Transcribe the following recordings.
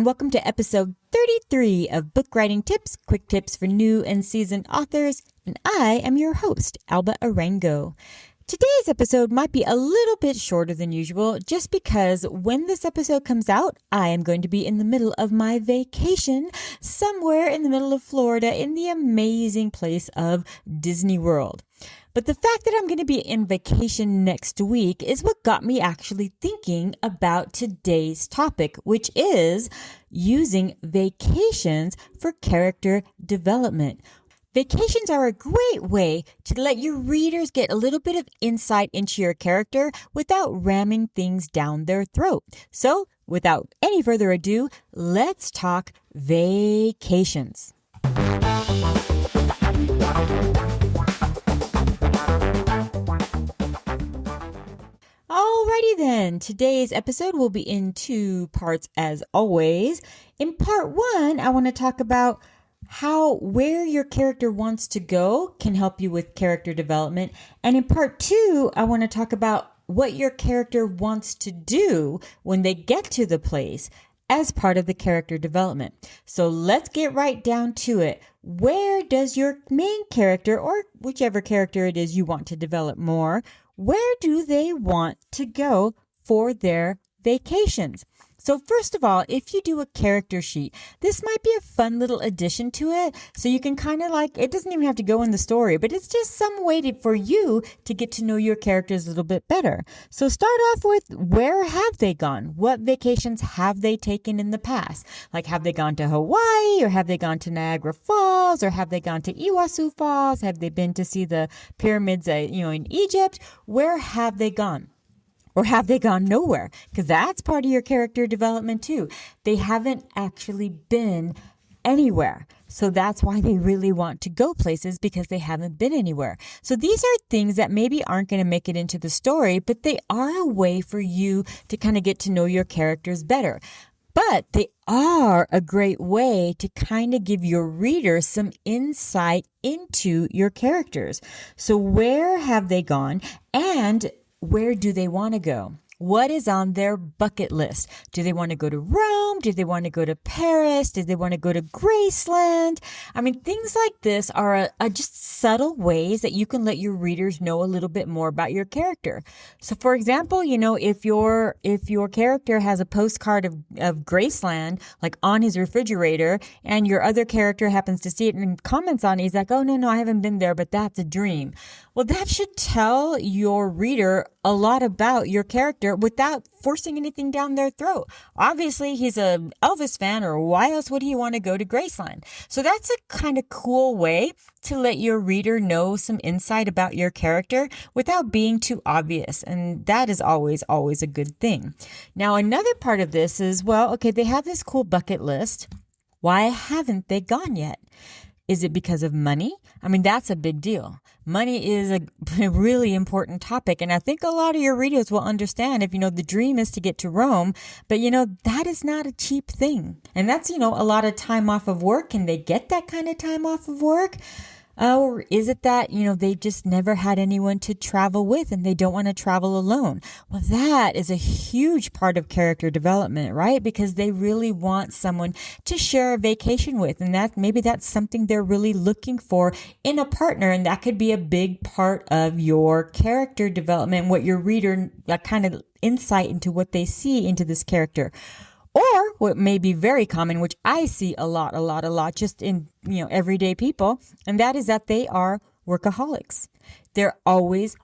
and welcome to episode 33 of Book Writing Tips, quick tips for new and seasoned authors. And I am your host, Alba Arango. Today's episode might be a little bit shorter than usual just because when this episode comes out, I am going to be in the middle of my vacation somewhere in the middle of Florida in the amazing place of Disney World. But the fact that I'm going to be in vacation next week is what got me actually thinking about today's topic, which is using vacations for character development. Vacations are a great way to let your readers get a little bit of insight into your character without ramming things down their throat. So, without any further ado, let's talk vacations. Alrighty then, today's episode will be in two parts as always. In part one, I want to talk about where your character wants to go can help you with character development. And in part two, I want to talk about what your character wants to do when they get to the place as part of the character development. So let's get right down to it. Where does your main character, or whichever character it is you want to develop more, where do they want to go for their vacations? So first of all, if you do a character sheet, this might be a fun little addition to it. So you can kind of it doesn't even have to go in the story, but it's just some way for you to get to know your characters a little bit better. So start off with, where have they gone? What vacations have they taken in the past? Like, have they gone to Hawaii, or have they gone to Niagara Falls, or have they gone to Iguazu Falls? Have they been to see the pyramids, in Egypt? Where have they gone? Or have they gone nowhere? Because that's part of your character development too. They haven't actually been anywhere. So that's why they really want to go places, because they haven't been anywhere. So these are things that maybe aren't going to make it into the story, but they are a way for you to kind of get to know your characters better. But they are a great way to kind of give your readers some insight into your characters. So where have they gone, and where do they want to go? What is on their bucket list? Do they want to go to Rome? Do they want to go to Paris? Do they want to go to Graceland? I mean, things like this are just subtle ways that you can let your readers know a little bit more about your character. So, for example, if your character has a postcard of Graceland, like on his refrigerator, and your other character happens to see it and comments on it, he's like, "Oh, no, I haven't been there, but that's a dream." Well, that should tell your reader a lot about your character without forcing anything down their throat. Obviously, he's a Elvis fan, or why else would he want to go to Graceland? So that's a kind of cool way to let your reader know some insight about your character without being too obvious. And that is always, always a good thing. Now, another part of this is, they have this cool bucket list. Why haven't they gone yet? Is it because of money? I mean, that's a big deal. Money is a really important topic. And I think a lot of your readers will understand if, the dream is to get to Rome, but, that is not a cheap thing. And that's, a lot of time off of work. Can they get that kind of time off of work? Or is it that, they just never had anyone to travel with and they don't want to travel alone? Well, that is a huge part of character development, right? Because they really want someone to share a vacation with. And that's something they're really looking for in a partner. And that could be a big part of your character development, what your reader, kind of insight into what they see into this character. Or what may be very common, which I see a lot, just in, everyday people, and that is that they are workaholics. They're always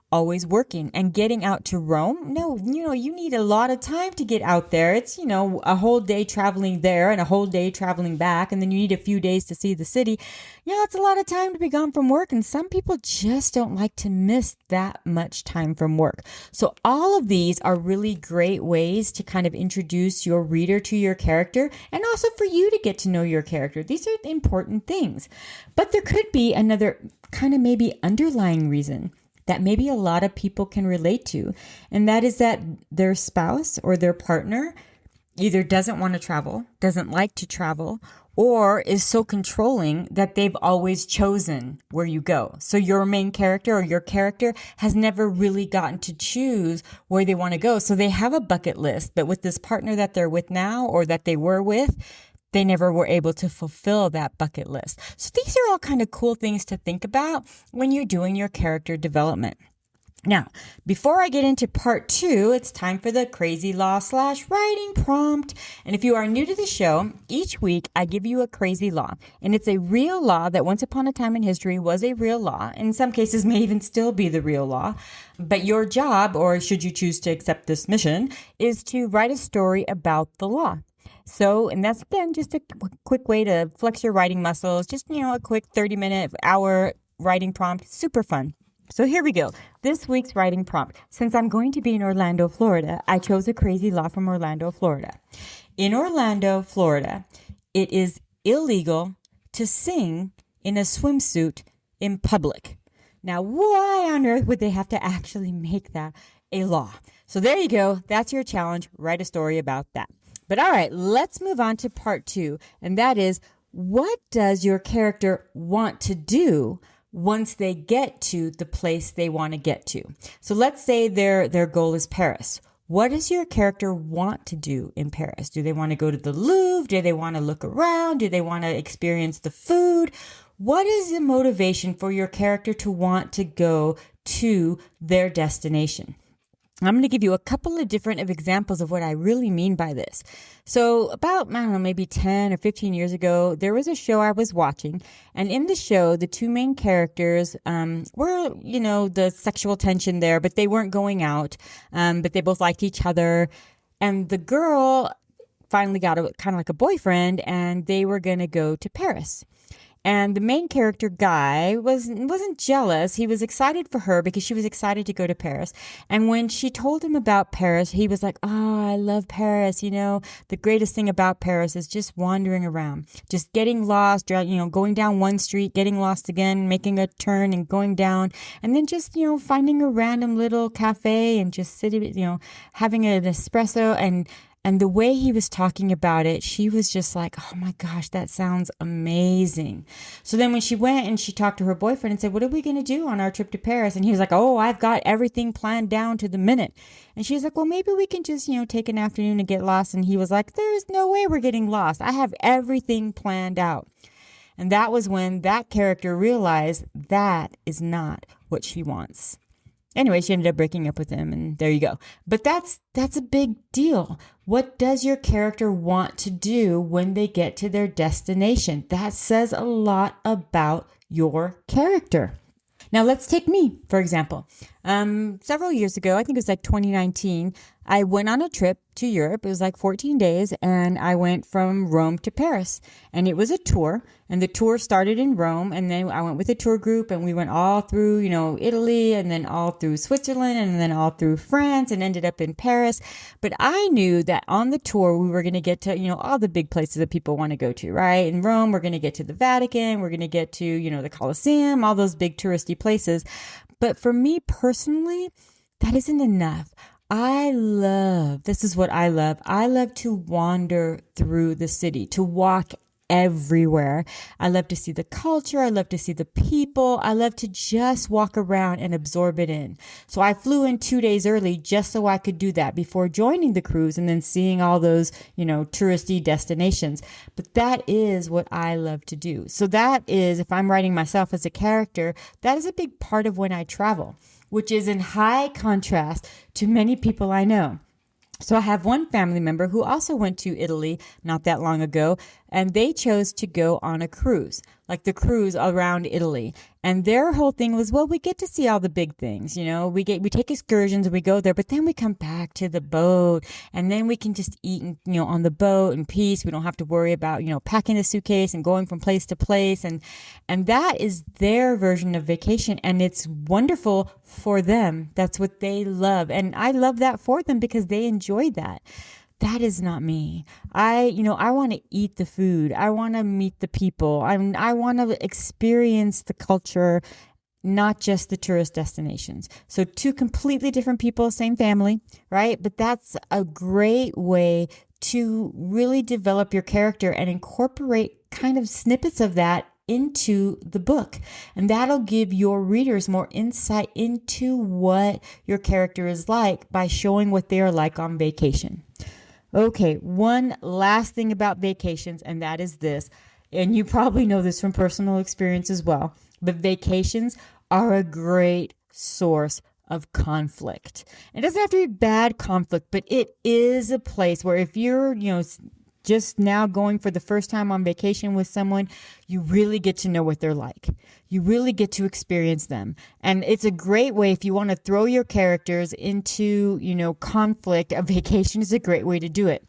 working and getting out to Rome. No, you need a lot of time to get out there. It's, a whole day traveling there and a whole day traveling back. And then you need a few days to see the city. It's a lot of time to be gone from work. And some people just don't like to miss that much time from work. So all of these are really great ways to kind of introduce your reader to your character, and also for you to get to know your character. These are important things. But there could be another kind of maybe underlying reason that maybe a lot of people can relate to. And that is that their spouse or their partner either doesn't want to travel, doesn't like to travel, or is so controlling that they've always chosen where you go. So your main character or your character has never really gotten to choose where they want to go. So they have a bucket list, but with this partner that they're with now or that they were with, they never were able to fulfill that bucket list. So these are all kind of cool things to think about when you're doing your character development. Now, before I get into part 2, it's time for the crazy law / writing prompt. And if you are new to the show, each week I give you a crazy law. And it's a real law that once upon a time in history was a real law. In some cases may even still be the real law. But your job, or should you choose to accept this mission, is to write a story about the law. So, and that's again just a quick way to flex your writing muscles. Just, a quick 30-minute, hour writing prompt. Super fun. So here we go. This week's writing prompt. Since I'm going to be in Orlando, Florida, I chose a crazy law from Orlando, Florida. In Orlando, Florida, it is illegal to sing in a swimsuit in public. Now, why on earth would they have to actually make that a law? So there you go. That's your challenge. Write a story about that. But all right, let's move on to part 2. And that is, what does your character want to do once they get to the place they want to get to? So let's say their goal is Paris. What does your character want to do in Paris? Do they want to go to the Louvre? Do they want to look around? Do they want to experience the food? What is the motivation for your character to want to go to their destination? I'm going to give you a couple of different examples of what I really mean by this. So about, maybe 10 or 15 years ago, there was a show I was watching. And in the show, the two main characters were, the sexual tension there, but they weren't going out. But they both liked each other. And the girl finally got kind of like a boyfriend, and they were going to go to Paris. And the main character guy wasn't jealous. He was excited for her because she was excited to go to Paris. And when she told him about Paris, he was like, "Oh, I love Paris. The greatest thing about Paris is just wandering around, just getting lost, going down one street, getting lost again, making a turn and going down, and then just, finding a random little cafe and just sitting, having an espresso." And the way he was talking about it, she was just like, "Oh my gosh, that sounds amazing." So then when she went and she talked to her boyfriend and said, "What are we going to do on our trip to Paris?" And he was like, "Oh, I've got everything planned down to the minute." And she's like, "Well, maybe we can just, take an afternoon and get lost." And he was like, "There's no way we're getting lost. I have everything planned out." And that was when that character realized that is not what she wants. Anyway, she ended up breaking up with him, and there you go. But that's a big deal. What does your character want to do when they get to their destination? That says a lot about your character. Now, let's take me, for example. Several years ago, I think it was like 2019, I went on a trip to Europe. It was like 14 days, and I went from Rome to Paris. And it was a tour, and the tour started in Rome, and then I went with a tour group, and we went all through, Italy, and then all through Switzerland, and then all through France, and ended up in Paris. But I knew that on the tour, we were going to get to, all the big places that people want to go to, right? In Rome, we're going to get to the Vatican, we're going to get to, the Colosseum, all those big touristy places. But for me personally, that isn't enough. This is what I love. I love to wander through the city, to walk everywhere. I love to see the culture. I love to see the people. I love to just walk around and absorb it in. So I flew in 2 days early just so I could do that before joining the cruise and then seeing all those, touristy destinations. But that is what I love to do. So that is, if I'm writing myself as a character, that is a big part of when I travel, which is in high contrast to many people I know. So I have one family member who also went to Italy not that long ago, and they chose to go on a cruise, like the cruise around Italy. And their whole thing was, well, we get to see all the big things, we take excursions and we go there, but then we come back to the boat, and then we can just eat, on the boat in peace. We don't have to worry about, packing the suitcase and going from place to place. And that is their version of vacation. And it's wonderful for them. That's what they love. And I love that for them because they enjoy that. That is not me. I want to eat the food. I want to meet the people. I want to experience the culture, not just the tourist destinations. So two completely different people, same family, right? But that's a great way to really develop your character and incorporate kind of snippets of that into the book. And that'll give your readers more insight into what your character is like by showing what they are like on vacation. Okay, one last thing about vacations, and that is this, and you probably know this from personal experience as well, but vacations are a great source of conflict. It doesn't have to be bad conflict, but it is a place where if you're, just now going for the first time on vacation with someone, you really get to know what they're like. You really get to experience them. And it's a great way if you want to throw your characters into, conflict. A vacation is a great way to do it.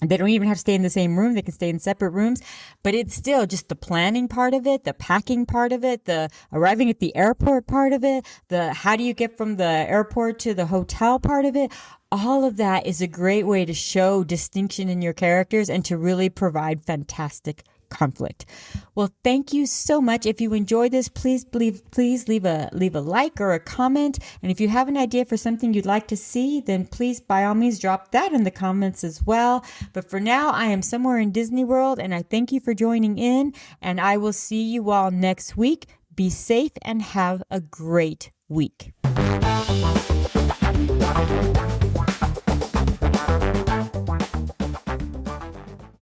They don't even have to stay in the same room. They can stay in separate rooms, but it's still just the planning part of it, the packing part of it, the arriving at the airport part of it, the how do you get from the airport to the hotel part of it. All of that is a great way to show distinction in your characters and to really provide fantastic conflict. Well, thank you so much. If you enjoyed this, please leave a like or a comment. And if you have an idea for something you'd like to see, then please, by all means, drop that in the comments as well. But for now, I am somewhere in Disney World, and I thank you for joining in. And I will see you all next week. Be safe and have a great week.